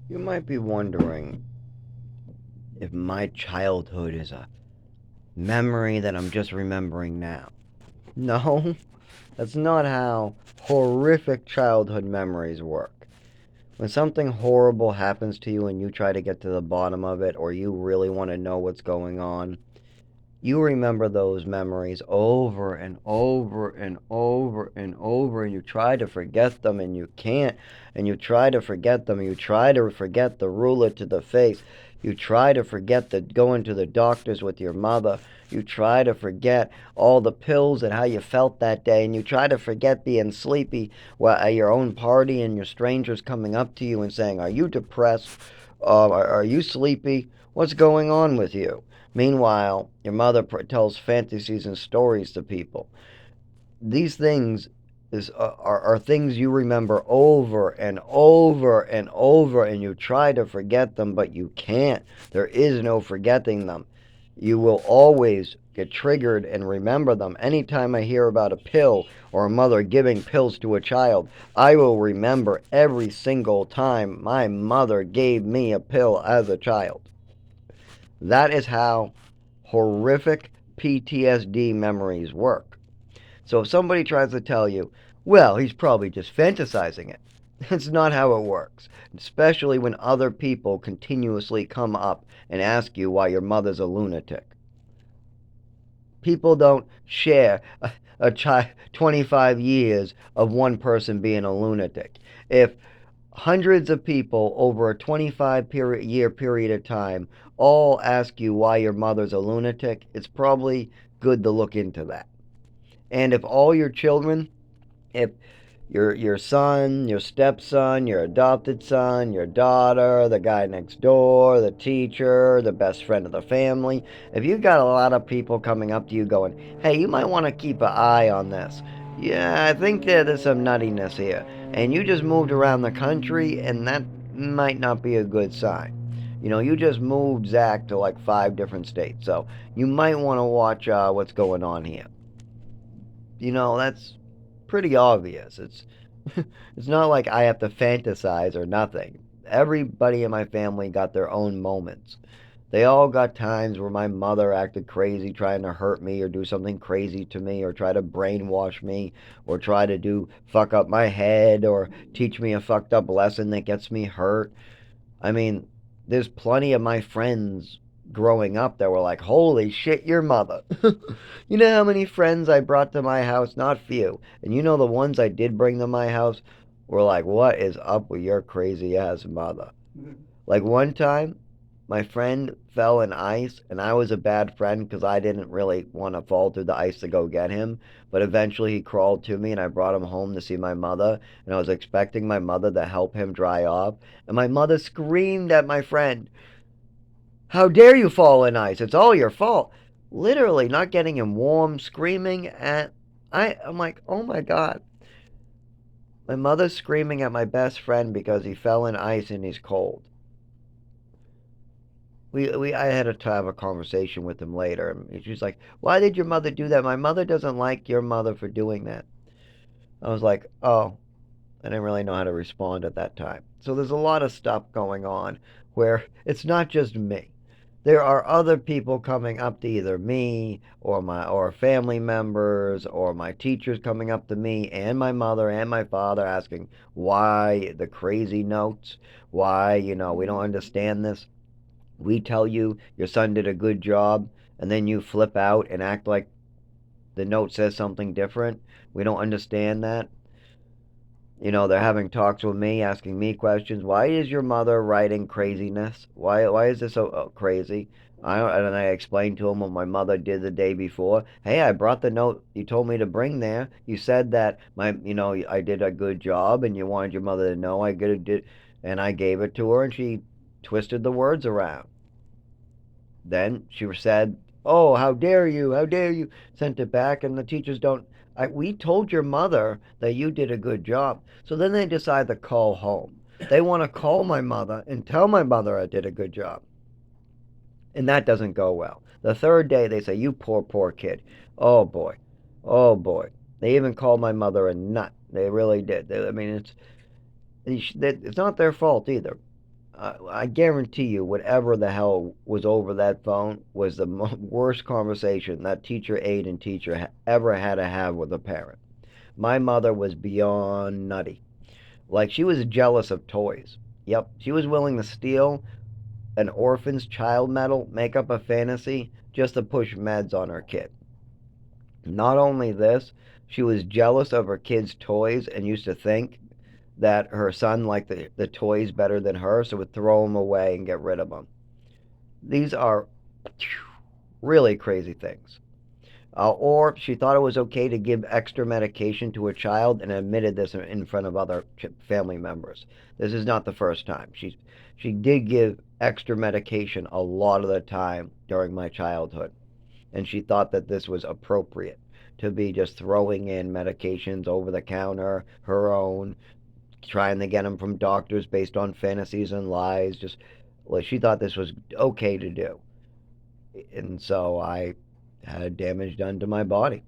You might be wondering if my childhood is a memory that I'm just remembering now. No, that's not how horrific childhood memories work. When something horrible happens to you and you try to get to the bottom of it, or you really want to know what's going on, you remember those memories over and over and over and over, and you try to forget them and you can't, and you try to forget them, and you try to forget the ruler to the face, you try to forget the going to the doctors with your mother, you try to forget all the pills and how you felt that day, and you try to forget being sleepy at your own party and your strangers coming up to you and saying, are you depressed? Are you sleepy? What's going on with you? Meanwhile, your mother tells fantasies and stories to people. These things are things you remember over and over and over, and you try to forget them, but you can't. There is no forgetting them. You will always get triggered and remember them. Anytime I hear about a pill or a mother giving pills to a child, I will remember every single time my mother gave me a pill as a child. That is how horrific PTSD memories work. So if somebody tries to tell you, well, he's probably just fantasizing it, it's not how it works. Especially when other people continuously come up and ask you why your mother's a lunatic. People don't share a 25 years of one person being a lunatic. If hundreds of people over a 25-year period of time all ask you why your mother's a lunatic, it's probably good to look into that. And if all your children, if your son, your stepson, your adopted son, your daughter, the guy next door, the teacher, the best friend of the family, if you've got a lot of people coming up to you going, hey, you might want to keep an eye on this. Yeah, I think there's some nuttiness here. And you just moved around the country, and that might not be a good sign. You just moved Zach to like 5 different states, so you might want to watch what's going on here. That's pretty obvious. It's not like I have to fantasize or nothing. Everybody in my family got their own moments. They all got times where my mother acted crazy trying to hurt me or do something crazy to me or try to brainwash me or try to do fuck up my head or teach me a fucked up lesson that gets me hurt. I mean, there's plenty of my friends growing up that were like, holy shit, your mother. You know how many friends I brought to my house? Not few. And the ones I did bring to my house were like, what is up with your crazy ass mother? Like one time, my friend fell in ice, and I was a bad friend because I didn't really want to fall through the ice to go get him. But eventually, he crawled to me, and I brought him home to see my mother. And I was expecting my mother to help him dry off. And my mother screamed at my friend, how dare you fall in ice? It's all your fault. Literally, not getting him warm, screaming at. I'm like, oh my God. My mother's screaming at my best friend because he fell in ice and he's cold. I had to have a conversation with him later. And she's like, why did your mother do that? My mother doesn't like your mother for doing that. I was like, oh, I didn't really know how to respond at that time. So there's a lot of stuff going on where it's not just me. There are other people coming up to either me or family members or my teachers coming up to me and my mother and my father asking why the crazy notes, why, we don't understand this. We tell you your son did a good job, and then you flip out and act like the note says something different. We don't understand that. They're having talks with me, asking me questions. Why is your mother writing craziness? Why is this so crazy? And I explained to him what my mother did the day before. Hey, I brought the note you told me to bring there. You said that I did a good job, and you wanted your mother to know I did, and I gave it to her, and she twisted the words around. Then she said, "Oh, how dare you? How dare you?" Sent it back, and the teachers don't. We told your mother that you did a good job. So then they decide to call home. They want to call my mother and tell my mother I did a good job. And that doesn't go well. The third day, they say, you poor, poor kid. Oh, boy. Oh, boy. They even called my mother a nut. They really did. I mean, it's not their fault either. I guarantee you, whatever the hell was over that phone was the worst conversation that teacher aide and teacher ever had to have with a parent. My mother was beyond nutty. Like, she was jealous of toys. Yep, she was willing to steal an orphan's child medal, make up a fantasy, just to push meds on her kid. Not only this, she was jealous of her kid's toys and used to think that her son liked the toys better than her, so would throw them away and get rid of them. These are really crazy things. Or she thought it was okay to give extra medication to a child and admitted this in front of other family members. This is not the first time. She did give extra medication a lot of the time during my childhood, and she thought that this was appropriate to be just throwing in medications over the counter, her own, trying to get them from doctors based on fantasies and lies. Just like she thought this was okay to do, and so I had damage done to my body.